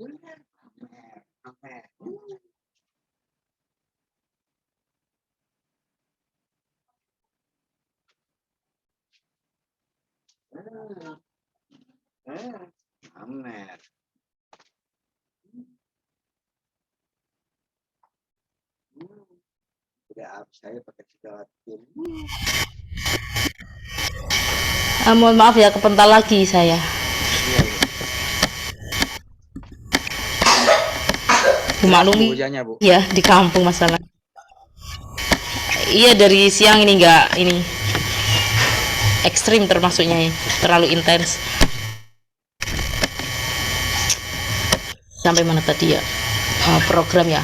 Amer. Udah saya pakai segala tim. Mohon maaf ya, kepental lagi saya. Dimaklumi Hujannya, Bu. ya, di kampung masalah. Iya, dari siang ini enggak ini ekstrim termasuknya ya, terlalu intens. Sampai mana tadi ya? Program ya.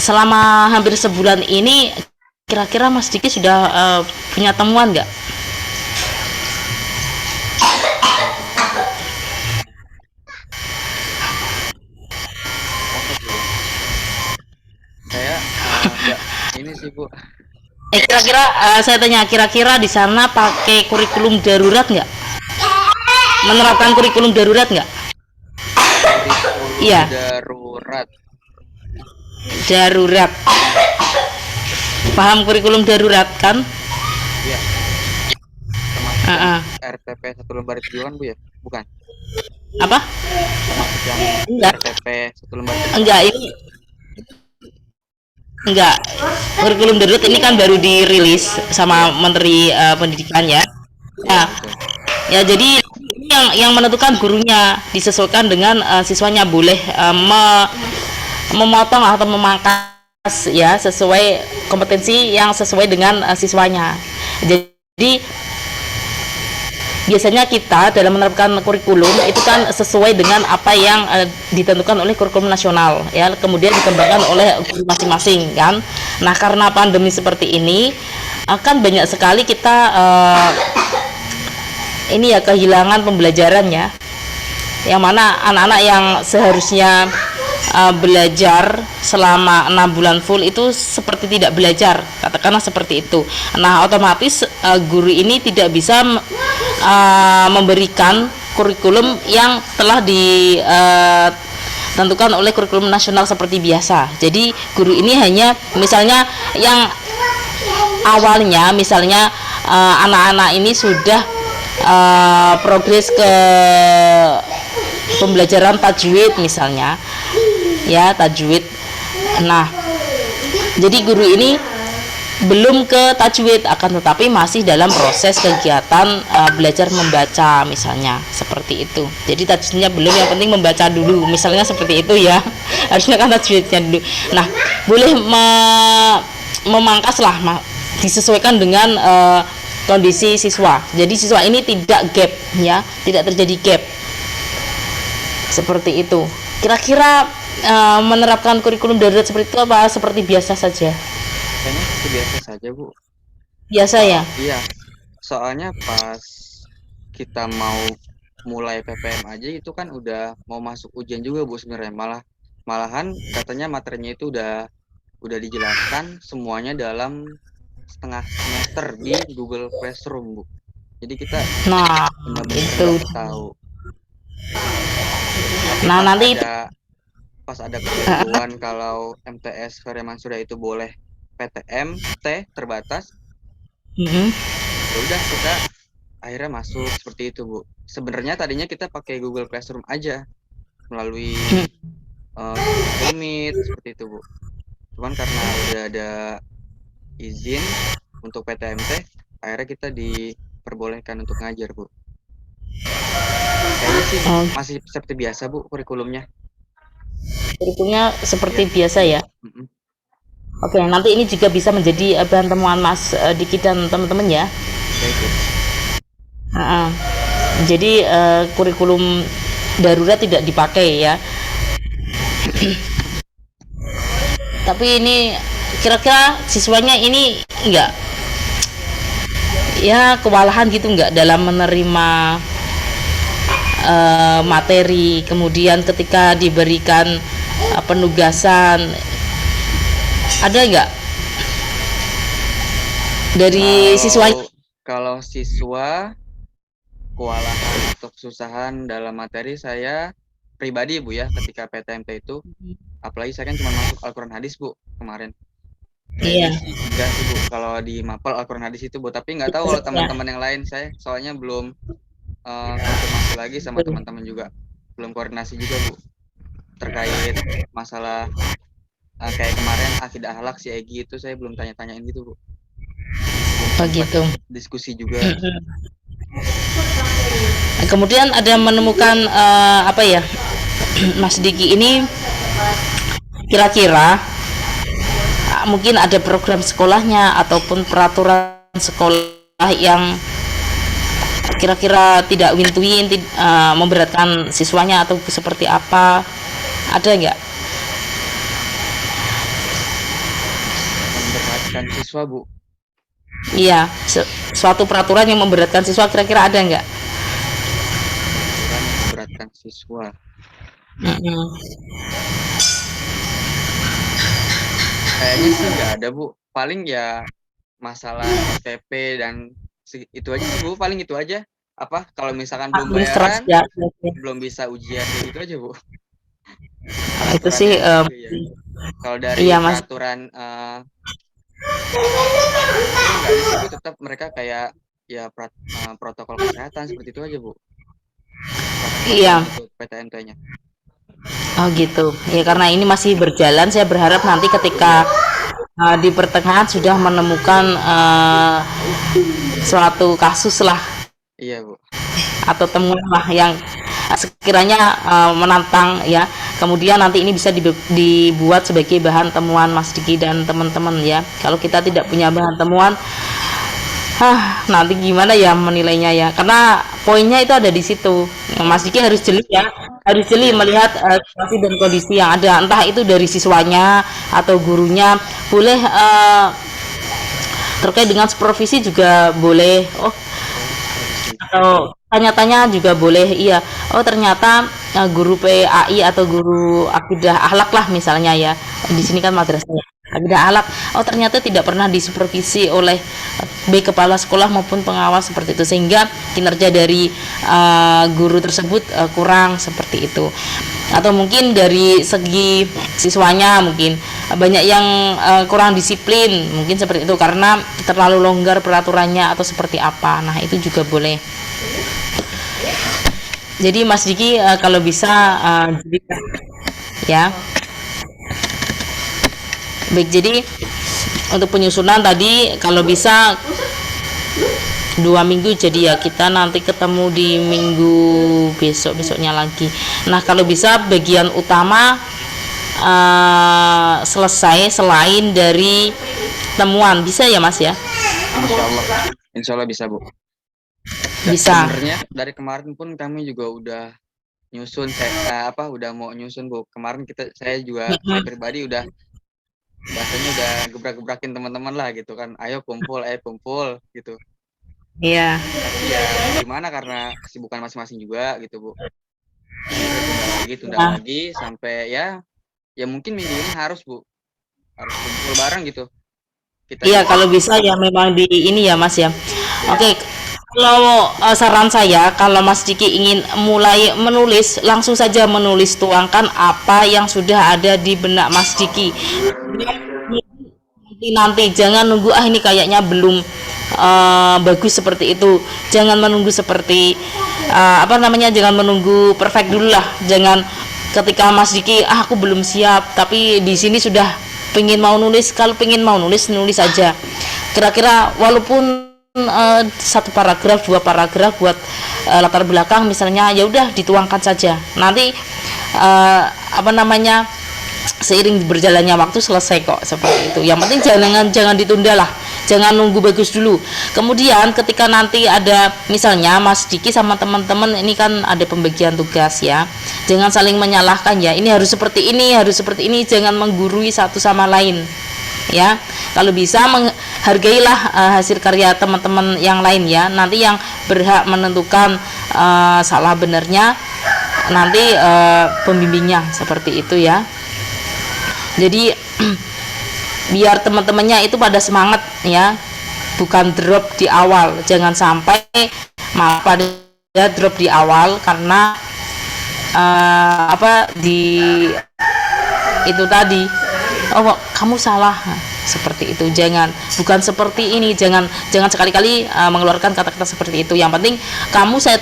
Selama hampir sebulan ini kira-kira Mas Diki sudah punya temuan nggak? Saya enggak ini sih, Bu. Kira-kira saya tanya, kira-kira di sana pakai kurikulum darurat nggak? Menerapkan kurikulum darurat nggak? Iya. Darurat. Paham kurikulum darurat kan? Iya. RTP 1 lembar itu kan, Bu ya? Bukan. Apa? Termasuk yang Enggak. RTP 1 lembar itu. Enggak, ini enggak. Kurikulum darurat ini kan baru dirilis sama Menteri Pendidikan ya. Ya, jadi ini yang menentukan gurunya, disesuaikan dengan siswanya, boleh memotong atau memangkas ya sesuai kompetensi yang sesuai dengan siswanya. Jadi biasanya kita dalam menerapkan kurikulum itu kan sesuai dengan apa yang ditentukan oleh kurikulum nasional ya, kemudian dikembangkan oleh guru masing-masing kan. Nah, karena pandemi seperti ini kan banyak sekali kita ini ya kehilangan pembelajaran ya, yang mana anak-anak yang seharusnya belajar selama 6 bulan full itu seperti tidak belajar, katakanlah seperti itu. Nah, otomatis guru ini tidak bisa memberikan kurikulum yang telah ditentukan oleh kurikulum nasional seperti biasa. Jadi guru ini hanya misalnya yang awalnya misalnya anak-anak ini sudah progres ke pembelajaran tajwid misalnya ya, tajwid. Nah, jadi guru ini belum ke tajwid, akan tetapi masih dalam proses kegiatan belajar membaca misalnya, seperti itu. Jadi tajwidnya belum, yang penting membaca dulu misalnya, seperti itu ya. Harusnya kan tajwidnya dulu. Nah, boleh memangkas lah, disesuaikan dengan kondisi siswa. Jadi siswa ini tidak gap ya, tidak terjadi gap, seperti itu. Kira-kira menerapkan kurikulum darurat seperti itu apa seperti biasa saja? Kayaknya seperti biasa saja, Bu. Biasa ya? Iya. Soalnya pas kita mau mulai PPM aja itu kan udah mau masuk ujian juga, Bu, sebenarnya. Malahan katanya materinya itu udah dijelaskan semuanya dalam setengah semester di Google Classroom, Bu. Jadi kita benar-benar tahu. Nah, nanti pas ada ketentuan kalau MTS Karya Mansuria itu boleh PTM T terbatas, ya udah kita akhirnya masuk seperti itu, Bu. Sebenarnya tadinya kita pakai Google Classroom aja melalui Google Meet seperti itu, Bu. Cuman karena udah ada izin untuk PTMT, akhirnya kita diperbolehkan untuk ngajar, Bu. Kayaknya sih masih seperti biasa, Bu, kurikulumnya. Kurikulumnya seperti biasa ya. Oke, nanti ini juga bisa menjadi bahan temuan Mas Diki dan teman-teman ya. Jadi kurikulum darurat tidak dipakai ya. Tapi ini kira-kira siswanya ini enggak ya kewalahan gitu enggak dalam menerima materi, kemudian ketika diberikan penugasan, ada enggak dari siswanya? Kalau siswa kewalahan atau kesusahan dalam materi, saya pribadi Bu ya, ketika PTMT itu, apalagi saya kan cuma masuk Al-Quran hadis Bu kemarin. Iya. Kayaknya sih enggak sih Bu kalau di mapel Al-Quran hadis itu Bu, tapi nggak tahu kalau teman-teman yang lain, saya soalnya belum konfirmasi lagi sama teman-teman juga, belum koordinasi juga Bu terkait masalah kayak kemarin akidah akhlak si Egi itu, saya belum tanya-tanyain gitu Bu. Begitu. Diskusi juga. Kemudian ada menemukan apa ya, Mas Diki ini kira-kira mungkin ada program sekolahnya ataupun peraturan sekolah yang kira-kira tidak win-win, memberatkan siswanya atau seperti apa, ada nggak? Memberatkan siswa Bu? Iya, suatu peraturan yang memberatkan siswa kira-kira ada nggak? Peraturan yang memberatkan siswa. Kayaknya sih nggak ada Bu, paling ya masalah SPP dan itu aja sih Bu, paling itu aja. Apa kalau misalkan belum bayaran, belum bisa ujian, itu aja Bu. Itu sih ya. Kalau dari peraturan nggak ada sih Bu, tetap mereka kayak ya protokol kesehatan seperti itu aja Bu. Iya. PTMT-nya. Oh gitu. Ya karena ini masih berjalan, saya berharap nanti ketika di pertengahan sudah menemukan suatu kasus lah. Iya Bu. Atau temuan lah yang sekiranya menantang ya. Kemudian nanti ini bisa dibuat sebagai bahan temuan Mas Diki dan teman-teman ya. Kalau kita tidak punya bahan temuan, nanti gimana ya menilainya ya? Karena poinnya itu ada di situ. Mas Diki harus jeli ya, harus jeli melihat situasi dan kondisi yang ada. Entah itu dari siswanya atau gurunya, boleh terkait dengan supervisi juga boleh. Atau tanya-tanya juga boleh, iya. Oh ternyata guru PAI atau guru akidah akhlak lah misalnya ya. Di sini kan madrasahnya akidah akhlak. Oh ternyata tidak pernah disupervisi oleh baik kepala sekolah maupun pengawas seperti itu, sehingga kinerja dari guru tersebut kurang seperti itu. Atau mungkin dari segi siswanya mungkin banyak yang kurang disiplin, mungkin seperti itu karena terlalu longgar peraturannya atau seperti apa. Nah itu juga boleh. Jadi Mas Diki kalau bisa ya. Baik, jadi untuk penyusunan tadi kalau bisa 2 minggu, jadi ya kita nanti ketemu di minggu besoknya lagi. Nah kalau bisa bagian utama selesai selain dari temuan, bisa ya Mas ya? Insya Allah bisa Bu. Bisa. Sebenarnya dari kemarin pun kami juga udah nyusun, udah mau nyusun Bu. Kemarin saya juga saya pribadi udah bahasanya udah gebrak-gebrakin teman-teman lah gitu kan. Ayo kumpul gitu. Iya. Tapi ya gimana karena kesibukan masing-masing juga gitu Bu. Tunda lagi sampai ya mungkin minggu ini harus Bu. Harus kumpul bareng gitu. Iya kalau bisa ya memang di ini ya Mas ya. Oke. Kalau saran saya, kalau Mas Diki ingin mulai menulis, langsung saja menulis, tuangkan apa yang sudah ada di benak Mas Diki. Nanti jangan nunggu ini kayaknya belum bagus seperti itu. Jangan menunggu seperti jangan menunggu perfect dulu lah. Jangan ketika Mas Diki aku belum siap, tapi di sini sudah pengen mau nulis. Kalau pengen mau nulis aja. Kira-kira walaupun 1 paragraf 2 paragraf buat latar belakang misalnya, ya udah dituangkan saja, nanti seiring berjalannya waktu selesai kok seperti itu. Yang penting jangan ditunda lah, jangan nunggu bagus dulu. Kemudian ketika nanti ada misalnya Mas Diki sama teman-teman ini kan ada pembagian tugas ya, jangan saling menyalahkan ya, ini harus seperti ini, jangan menggurui satu sama lain ya. Kalau bisa menghargailah hasil karya teman-teman yang lain ya. Nanti yang berhak menentukan salah benarnya nanti pembimbingnya seperti itu ya. Jadi biar teman-temannya itu pada semangat ya, bukan drop di awal. Jangan sampai malah pada drop di awal karena di itu tadi, oh kamu salah, seperti itu. Bukan seperti ini, jangan sekali-kali mengeluarkan kata-kata seperti itu. Yang penting kamu saya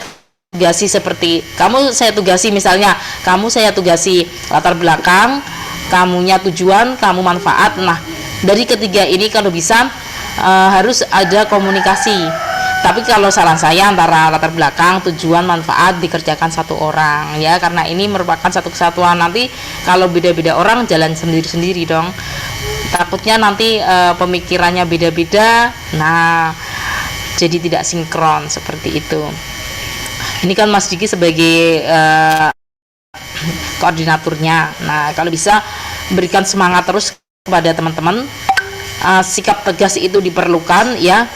tugasi, misalnya kamu saya tugasi latar belakang, kamunya tujuan, kamu manfaat. Nah, dari ketiga ini kalau bisa harus ada komunikasi. Tapi kalau saran saya antara latar belakang, tujuan, manfaat dikerjakan satu orang ya, karena ini merupakan satu kesatuan. Nanti kalau beda-beda orang jalan sendiri-sendiri dong. Takutnya nanti pemikirannya beda-beda. Nah, jadi tidak sinkron seperti itu. Ini kan Mas Diki sebagai koordinaturnya. Nah, kalau bisa berikan semangat terus kepada teman-teman. Sikap tegas itu diperlukan ya.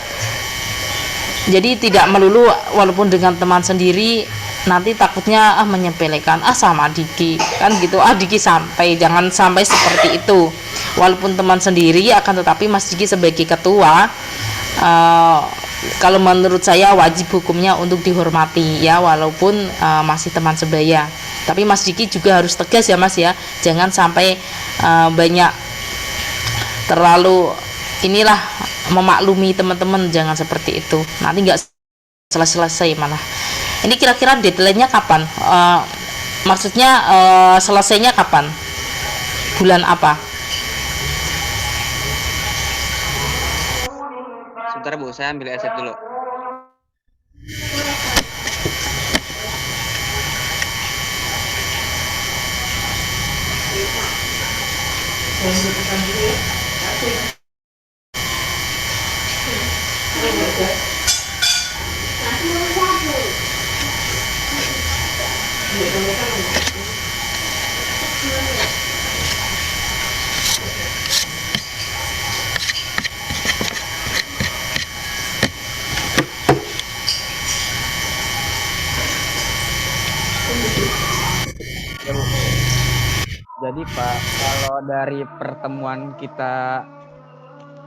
Jadi tidak melulu walaupun dengan teman sendiri nanti takutnya menyepelekan, sama Diki kan gitu, Diki santai, jangan sampai seperti itu. Walaupun teman sendiri akan tetapi Mas Diki sebagai ketua, kalau menurut saya wajib hukumnya untuk dihormati ya, walaupun masih teman sebaya. Tapi Mas Diki juga harus tegas ya Mas ya, jangan sampai banyak terlalu inilah memaklumi teman-teman, jangan seperti itu, nanti nggak selesai malah. Ini kira-kira deadline-nya kapan? Maksudnya selesainya kapan? Bulan apa? Sebentar Bu, saya ambil headset dulu. Jadi Pak, kalau dari pertemuan kita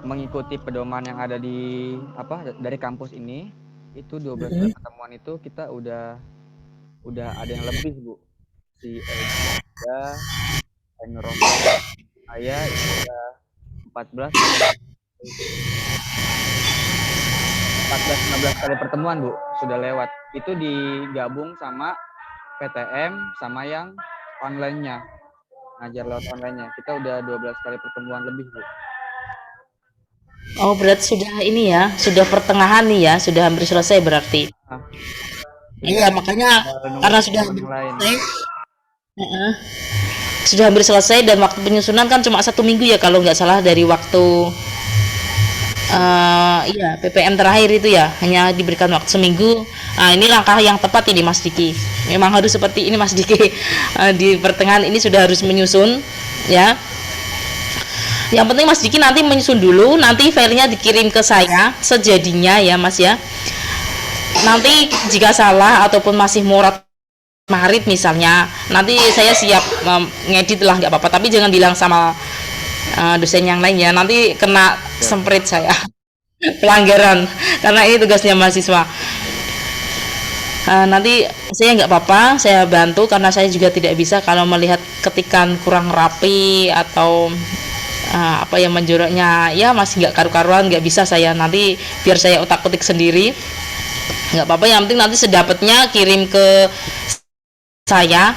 mengikuti pedoman yang ada di dari kampus ini, itu 12 kali pertemuan itu kita udah ada yang lebih Bu. Si Ega, Enrom, saya udah 14 15 kali pertemuan Bu, sudah lewat. Itu digabung sama PTM sama yang online-nya. Ngajar lewat online-nya. Kita udah 12 kali pertemuan lebih, Bu. Oh, berarti sudah ini ya, sudah pertengahan nih ya, sudah hampir selesai berarti. Iya, makanya karena sudah hampir selesai, sudah hampir selesai dan waktu penyusunan kan cuma 1 minggu ya kalau nggak salah dari waktu iya PPM terakhir itu ya, hanya diberikan waktu seminggu. Nah, ini langkah yang tepat ini Mas Diki, memang harus seperti ini Mas Diki. Di pertengahan ini sudah harus menyusun ya. Yang penting Mas Diki nanti menyusun dulu, nanti filenya dikirim ke saya sejadinya ya Mas ya. Nanti jika salah ataupun masih murat marit misalnya, nanti saya siap ngedit lah, nggak apa-apa, tapi jangan bilang sama dosen yang lain ya, nanti kena semprit saya pelanggaran karena ini tugasnya mahasiswa. Nanti saya nggak apa-apa, saya bantu karena saya juga tidak bisa kalau melihat ketikan kurang rapi atau apa yang menjoroknya ya masih nggak karu-karuan, nggak bisa saya, nanti biar saya utak-utik sendiri, nggak apa-apa. Yang penting nanti sedapatnya kirim ke saya,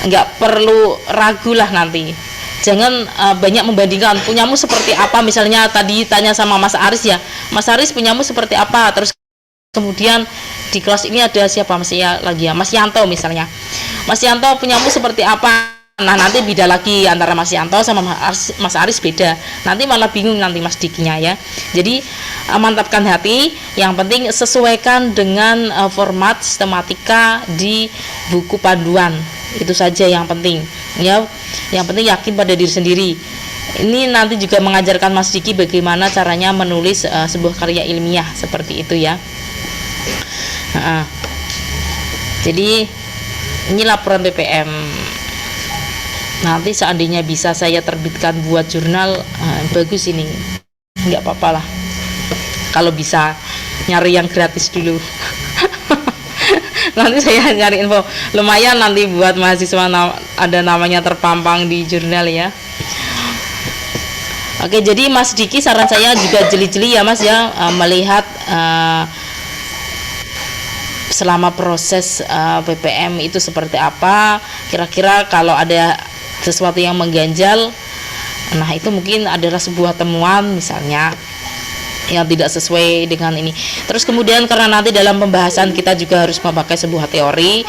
nggak perlu ragu lah nanti. Jangan banyak membandingkan punyamu seperti apa, misalnya tadi tanya sama Mas Aris ya, Mas Aris punyamu seperti apa, terus kemudian di kelas ini ada siapa Mas ya lagi ya, Mas Yanto misalnya, Mas Yanto punyamu seperti apa. Nah nanti beda lagi antara Mas Yanto sama Mas Aris beda, nanti malah bingung nanti Mas Dikinya ya. Jadi mantapkan hati, yang penting sesuaikan dengan format sistematika di buku panduan, itu saja yang penting ya. Yang penting yakin pada diri sendiri. Ini nanti juga mengajarkan Mas Diki bagaimana caranya menulis sebuah karya ilmiah seperti itu ya. Jadi ini laporan PPM. Nanti seandainya bisa saya terbitkan buat jurnal, bagus ini, nggak apa-apa lah kalau bisa nyari yang gratis dulu. Nanti saya nyari info. Lumayan nanti buat mahasiswa ada namanya terpampang di jurnal ya. Oke, jadi Mas Diki saran saya juga jeli-jeli ya Mas ya, melihat selama proses PPM itu seperti apa. Kira-kira kalau ada sesuatu yang mengganjal, nah itu mungkin adalah sebuah temuan misalnya yang tidak sesuai dengan ini. Terus kemudian karena nanti dalam pembahasan kita juga harus memakai sebuah teori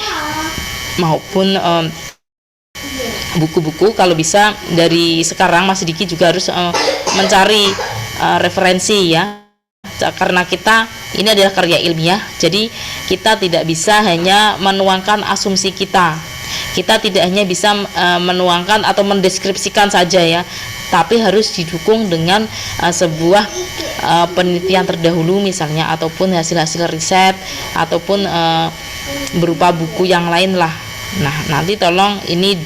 maupun buku-buku, kalau bisa dari sekarang Mas Diki juga harus mencari referensi ya, karena kita ini adalah karya ilmiah, jadi kita tidak bisa hanya menuangkan asumsi kita tidak hanya bisa menuangkan atau mendeskripsikan saja ya, tapi harus didukung dengan sebuah penelitian terdahulu misalnya, ataupun hasil-hasil riset, ataupun berupa buku yang lain lah. Nah nanti tolong ini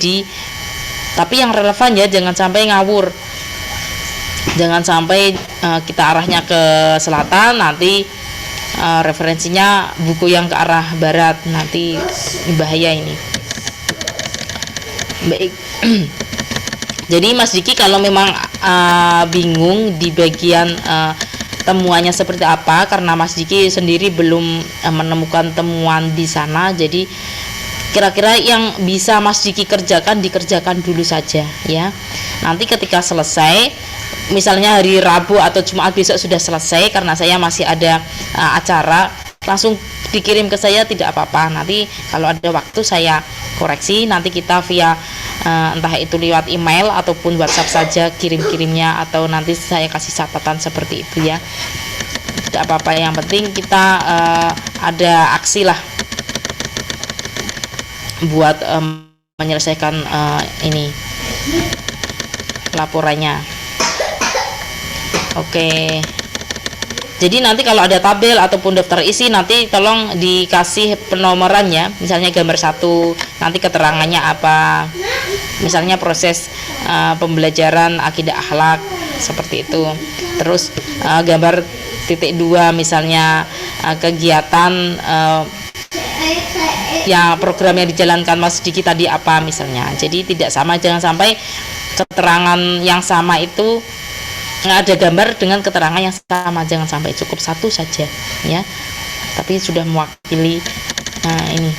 tapi yang relevan ya, jangan sampai ngawur, jangan sampai kita arahnya ke selatan, nanti referensinya buku yang ke arah barat, nanti bahaya ini. Baik. Jadi Mas Diki kalau memang bingung di bagian temuannya seperti apa, karena Mas Diki sendiri belum menemukan temuan di sana, jadi kira-kira yang bisa Mas Diki dikerjakan dulu saja ya. Nanti ketika selesai, misalnya hari Rabu atau Jumat besok sudah selesai, karena saya masih ada acara, langsung dikirim ke saya tidak apa-apa. Nanti kalau ada waktu saya koreksi, nanti kita via entah itu lewat email ataupun WhatsApp saja kirim-kirimnya, atau nanti saya kasih catatan seperti itu ya. Tidak apa-apa, yang penting kita ada aksi lah buat menyelesaikan ini laporannya. Oke. Jadi nanti kalau ada tabel ataupun daftar isi, nanti tolong dikasih penomoran ya. Misalnya gambar 1, nanti keterangannya apa. Misalnya proses pembelajaran akidah akhlak seperti itu. Terus gambar titik 2 misalnya kegiatan ya program yang dijalankan Mas Diki tadi apa misalnya. Jadi tidak sama, jangan sampai keterangan yang sama itu ada gambar dengan keterangan yang sama, jangan sampai, cukup 1 saja ya, tapi sudah mewakili ini.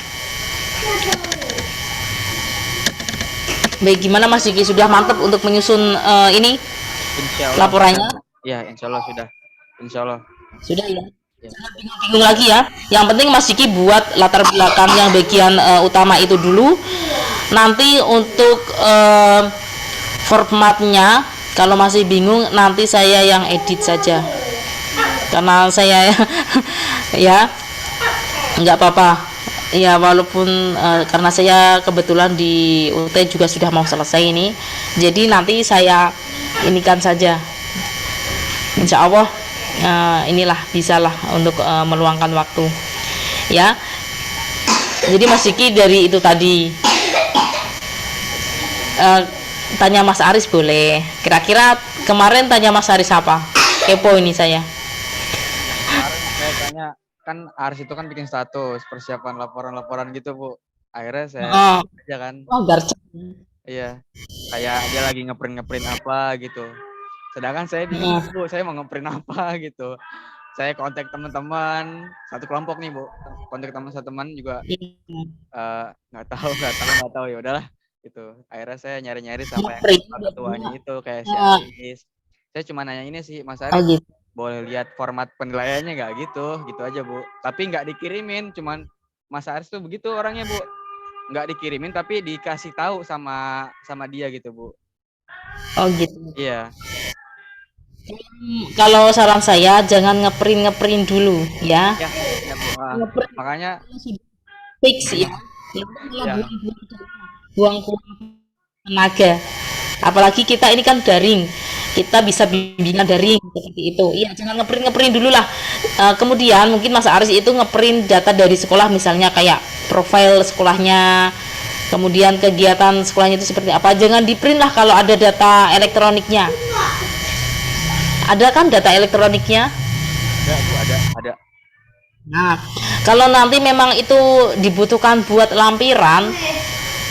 Baik, gimana Mas Diki, sudah mantap untuk menyusun ini laporannya? Ya, insya Allah sudah. Insya Allah sudah ya. Jangan bingung lagi ya. Yang penting Mas Diki buat latar belakang yang bagian utama itu dulu. Nanti untuk formatnya, kalau masih bingung, nanti saya yang edit saja, karena saya ya nggak apa-apa ya, walaupun karena saya kebetulan di UT juga sudah mau selesai ini, jadi nanti saya inikan saja, insya Allah inilah bisalah untuk meluangkan waktu ya. Jadi Mas Diki dari itu tadi tanya Mas Aris boleh. Kira-kira kemarin tanya Mas Aris apa? Kepo ini saya. Kemarin saya tanya, kan Aris itu kan bikin status persiapan laporan-laporan gitu Bu. Akhirnya saya aja kan. Oh, garcep. Iya. Kayak dia lagi ngeprint apa gitu. Sedangkan saya bingung Bu, saya mau ngeprint apa gitu. Saya kontak teman-teman satu kelompok nih Bu. Kontak teman juga nggak tahu ya udahlah. Gitu. Akhirnya saya nyari-nyari sama yang ketuanya itu kayak si Aris. Saya cuma nanya ini sih, Mas Aris, gitu, boleh lihat format penilaiannya nggak gitu aja Bu. Tapi nggak dikirimin, cuman Mas Aris tuh begitu orangnya Bu, nggak dikirimin tapi dikasih tahu sama dia gitu Bu. Oh gitu. Iya. Kalau saran saya jangan ngeprint dulu ya. Ya Bu. Makanya fix ya. Buang tenaga, apalagi kita ini kan daring, kita bisa bimbingan daring seperti itu. Iya, jangan ngeprint dulu lah. Kemudian mungkin Mas Aris itu ngeprint data dari sekolah, misalnya kayak profil sekolahnya, kemudian kegiatan sekolahnya itu seperti apa. Jangan di print lah kalau ada data elektroniknya. Ada kan data elektroniknya? Ada Bu, ada. Nah, kalau nanti memang itu dibutuhkan buat lampiran,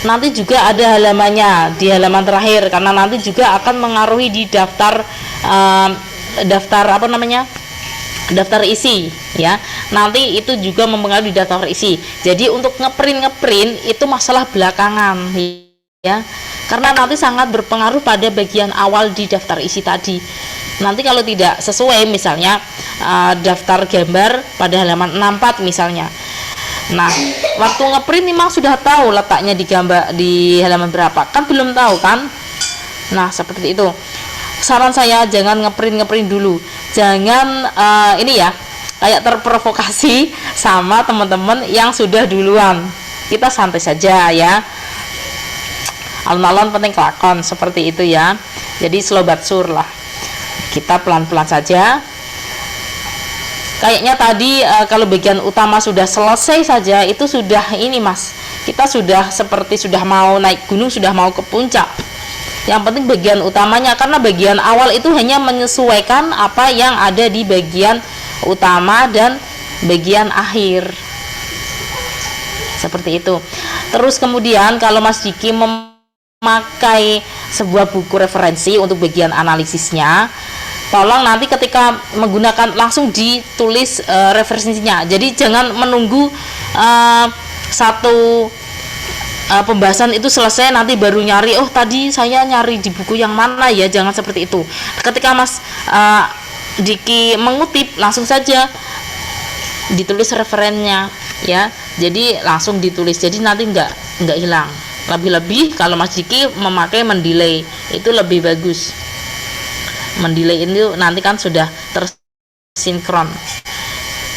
nanti juga ada halamannya di halaman terakhir, karena nanti juga akan mengaruhi di daftar daftar apa namanya, daftar isi ya. Nanti itu juga mempengaruhi di daftar isi. Jadi untuk ngeprint itu masalah belakangan ya, karena nanti sangat berpengaruh pada bagian awal di daftar isi tadi. Nanti kalau tidak sesuai, misalnya daftar gambar pada halaman 64 misalnya, nah waktu ngeprint memang sudah tahu letaknya di gambar di halaman berapa, kan belum tahu kan. Nah seperti itu, saran saya jangan ngeprint dulu, jangan ini ya, kayak terprovokasi sama teman-teman yang sudah duluan. Kita santai saja ya, alon-alon penting kelakon, seperti itu ya. Jadi slow but sure lah, kita pelan-pelan saja. Kayaknya tadi kalau bagian utama sudah selesai saja, itu sudah ini mas, kita sudah seperti sudah mau naik gunung, sudah mau ke puncak. Yang penting bagian utamanya, karena bagian awal itu hanya menyesuaikan apa yang ada di bagian utama dan bagian akhir, seperti itu. Terus kemudian kalau Mas Diki memakai sebuah buku referensi untuk bagian analisisnya, tolong nanti ketika menggunakan langsung ditulis referensinya. Jadi jangan menunggu satu pembahasan itu selesai nanti baru nyari, oh tadi saya nyari di buku yang mana ya. Jangan seperti itu. Ketika Mas Diki mengutip, langsung saja ditulis referennya ya. Jadi langsung ditulis, jadi nanti nggak hilang. Lebih-lebih kalau Mas Diki memakai mendelay, itu lebih bagus. Mendelay itu nanti kan sudah tersinkron,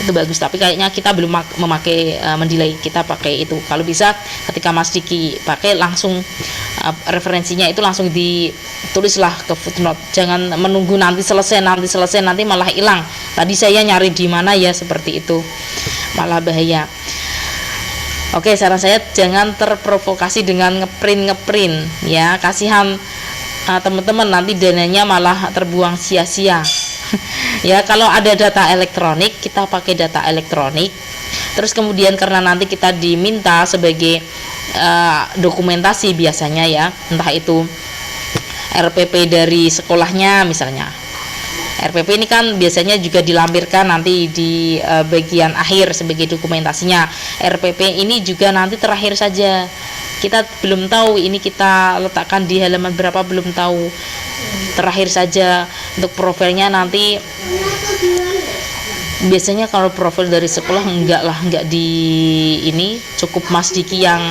itu bagus. Tapi kayaknya kita belum memakai mendelay, kita pakai itu. Kalau bisa ketika Mas Diki pakai langsung referensinya itu langsung ditulislah ke footnote, jangan menunggu nanti selesai nanti malah hilang. Tadi saya nyari di mana ya, seperti itu malah bahaya. Oke, saran saya jangan terprovokasi dengan ngeprint ya, kasihan teman-teman, nanti dananya malah terbuang sia-sia. Ya, kalau ada data elektronik, kita pakai data elektronik. Terus kemudian karena nanti kita diminta sebagai dokumentasi biasanya ya, entah itu RPP dari sekolahnya misalnya. RPP ini kan biasanya juga dilampirkan nanti di bagian akhir sebagai dokumentasinya. RPP ini juga nanti terakhir saja. Kita belum tahu ini kita letakkan di halaman berapa, belum tahu. Terakhir saja. Untuk profilnya nanti biasanya kalau profil dari sekolah enggak di ini, cukup Mas Diki yang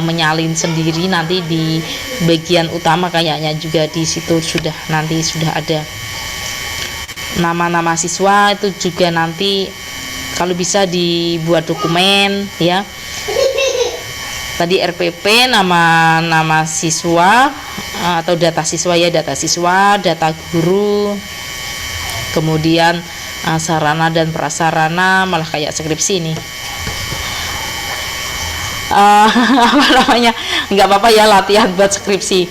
menyalin sendiri. Nanti di bagian utama kayaknya juga di situ sudah ada nama-nama siswa, itu juga nanti kalau bisa dibuat dokumen ya. Tadi RPP, nama siswa atau data siswa ya, data siswa, data guru, kemudian sarana dan prasarana, malah kayak skripsi nih. Apa namanya, nggak apa-apa ya latihan buat skripsi.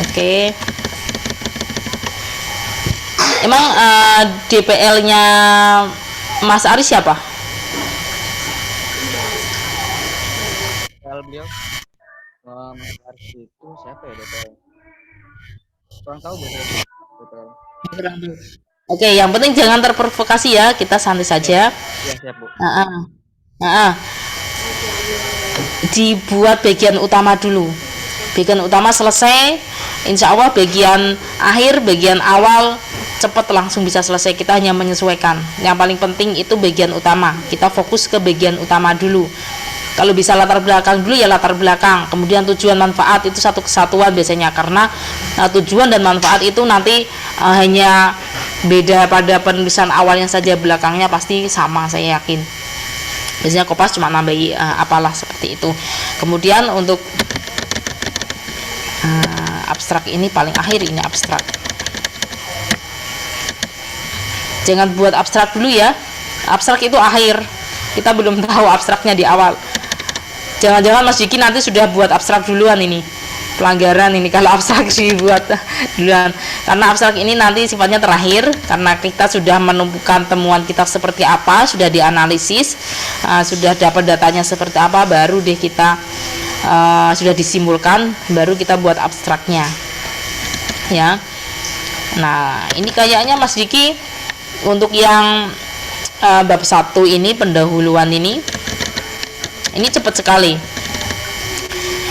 Oke. Emang DPL-nya Mas Aris siapa? Beliau Mas Aris itu siapa ya DPL? Kurang tahu DPL. Oke, yang penting jangan terprovokasi ya, kita santai saja. Ya, siap Bu. Dibuat bagian utama dulu. Bagian utama selesai, insya Allah bagian akhir, bagian awal cepat langsung bisa selesai. Kita hanya menyesuaikan. Yang paling penting itu bagian utama. Kita fokus ke bagian utama dulu. Kalau bisa latar belakang dulu ya latar belakang. Kemudian tujuan manfaat itu satu kesatuan biasanya, karena tujuan dan manfaat itu nanti hanya beda pada penulisan awalnya saja, belakangnya pasti sama, saya yakin. Biasanya Kopas cuma nambahi apalah seperti itu. Kemudian untuk abstrak ini paling akhir, ini abstrak. Jangan buat abstrak dulu ya. Abstrak itu akhir. Kita belum tahu abstraknya di awal. Jangan-jangan Mas Diki nanti sudah buat abstrak duluan ini. pelanggaran ini kalau abstrak dibuat duluan, karena abstrak ini nanti sifatnya terakhir, karena kita sudah menemukan temuan kita seperti apa, sudah dianalisis, sudah dapat datanya seperti apa, baru deh kita sudah disimpulkan, baru kita buat abstraknya ya. Nah ini kayaknya Mas Diki untuk yang bab 1 ini, pendahuluan ini cepat sekali.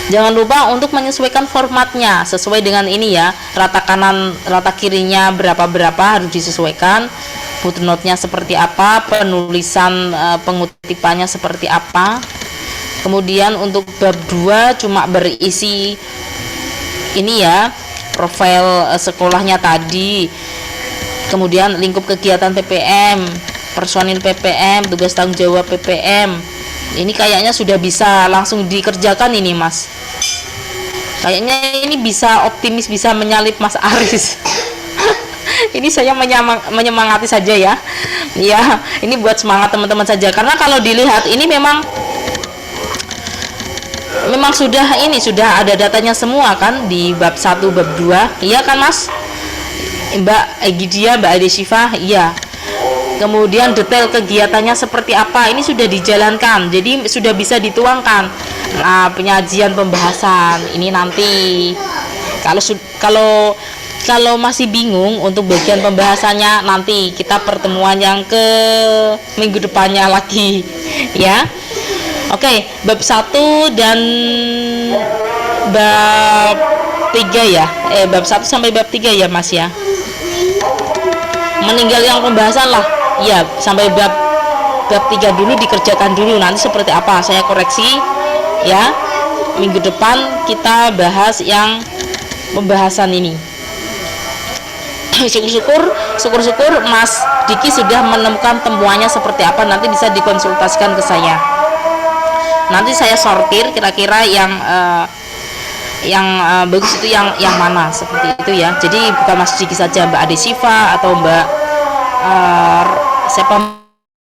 Jangan lupa untuk menyesuaikan formatnya sesuai dengan ini ya, rata kanan rata kirinya berapa harus disesuaikan, footnote-nya seperti apa, penulisan pengutipannya seperti apa. Kemudian untuk bab 2 cuma berisi ini ya, profil sekolahnya tadi, kemudian lingkup kegiatan PPM, personil PPM, tugas tanggung jawab PPM. Ini kayaknya sudah bisa langsung dikerjakan ini Mas. Kayaknya ini bisa optimis, bisa menyalip Mas Aris. Ini saya menyemangati saja ya. Ya, ini buat semangat teman-teman saja. Karena kalau dilihat ini memang sudah ada datanya semua kan di bab 1, bab 2. Iya kan Mas? Mbak Egidia, Mbak Ade Syifa, iya. Kemudian detail kegiatannya seperti apa ini sudah dijalankan, jadi sudah bisa dituangkan. Nah, penyajian pembahasan ini nanti kalau masih bingung untuk bagian pembahasannya, nanti kita pertemuan yang ke minggu depannya lagi ya. Oke, bab 1 dan bab 3 ya, bab 1 sampai bab 3 ya Mas ya. Meninggal yang pembahasan lah ya, sampai bab 3 dulu dikerjakan dulu, nanti seperti apa saya koreksi ya. Minggu depan kita bahas yang pembahasan ini. Syukur-syukur Mas Diki sudah menemukan temuannya seperti apa, nanti bisa dikonsultasikan ke saya. Nanti saya sortir kira-kira yang bagus itu yang mana, seperti itu ya. Jadi bukan Mas Diki saja, Mbak Ade Syifa atau Mbak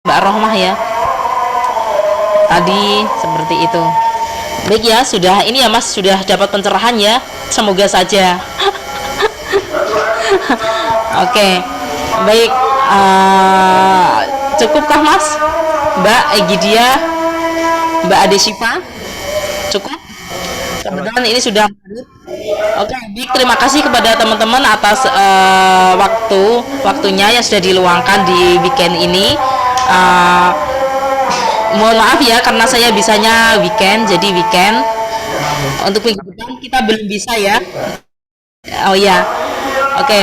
Mbak Rohmah ya tadi, seperti itu. Baik ya, sudah ini ya Mas, sudah dapat pencerahan ya, semoga saja. Oke, baik, cukupkah Mas, Mbak Egidia, Mbak Ade Syifa, cukup? Kebetulan ini sudah. Oke, baik, terima kasih kepada teman-teman atas waktunya yang sudah diluangkan di weekend ini. Mohon maaf ya karena saya bisanya weekend, jadi weekend. Untuk minggu depan kita belum bisa ya. Oh ya, oke.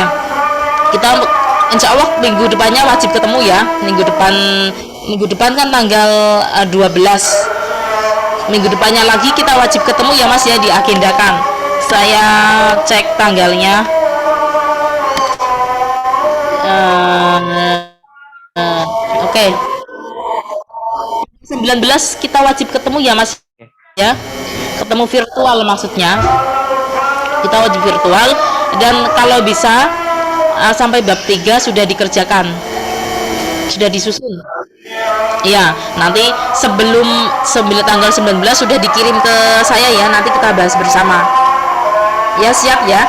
Kita insya Allah minggu depannya wajib ketemu ya. Minggu depan kan tanggal 12. Minggu depannya lagi kita wajib ketemu ya Mas ya, diagendakan. Saya cek tanggalnya. 19 kita wajib ketemu ya Mas ya. Ketemu virtual maksudnya. Kita wajib virtual, dan kalau bisa sampai bab 3 sudah dikerjakan. Sudah disusun. Iya, nanti sebelum tanggal 19 sudah dikirim ke saya ya, nanti kita bahas bersama. Ya, siap ya.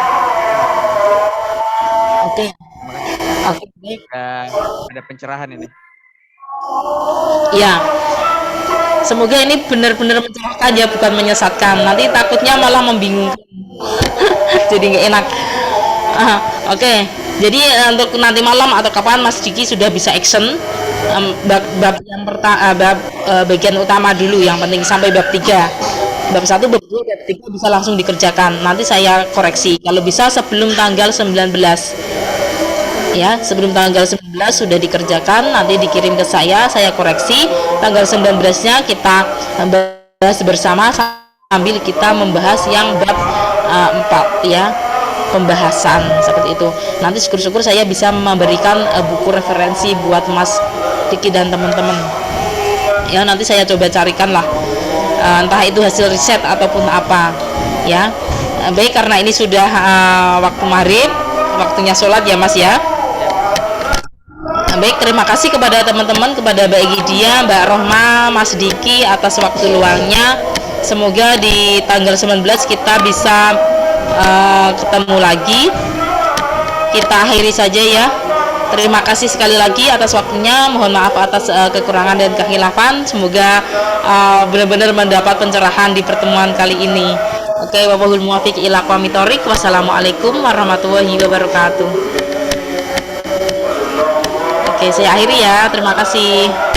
Oke. Oke, baik. Ada pencerahan ini. Ya. Semoga ini benar-benar mencerahkan ya, bukan menyesatkan. Nanti takutnya malah membingungkan. Jadi nggak enak. Oke. Jadi untuk nanti malam atau kapan Mas Diki sudah bisa action bab yang pertama, bagian utama dulu yang penting sampai bab 3. Bab 1, bab 2, bab 3 bisa langsung dikerjakan. Nanti saya koreksi kalau bisa sebelum tanggal 19. Ya, sebelum tanggal 19 sudah dikerjakan, nanti dikirim ke saya koreksi. Tanggal 19-nya kita bahas bersama sambil kita membahas yang bab 4 ya. Pembahasan seperti itu. Nanti syukur-syukur saya bisa memberikan buku referensi buat Mas Diki dan teman-teman. Ya, nanti saya coba carikan lah, entah itu hasil riset ataupun apa. Ya, baik, karena ini sudah waktu maghrib, waktunya sholat ya Mas ya. Baik, terima kasih kepada teman-teman, kepada Mbak Egidia, Mbak Rohma, Mas Diki atas waktu luangnya. Semoga di tanggal 19 kita bisa ketemu lagi. Kita akhiri saja ya. Terima kasih sekali lagi atas waktunya. Mohon maaf atas kekurangan dan kekhilafan. Semoga benar-benar mendapat pencerahan di pertemuan kali ini. Oke, wallahul muwaffiq ila aqwamit thoriq. Wassalamualaikum warahmatullahi wabarakatuh. Oke, saya akhiri ya. Terima kasih.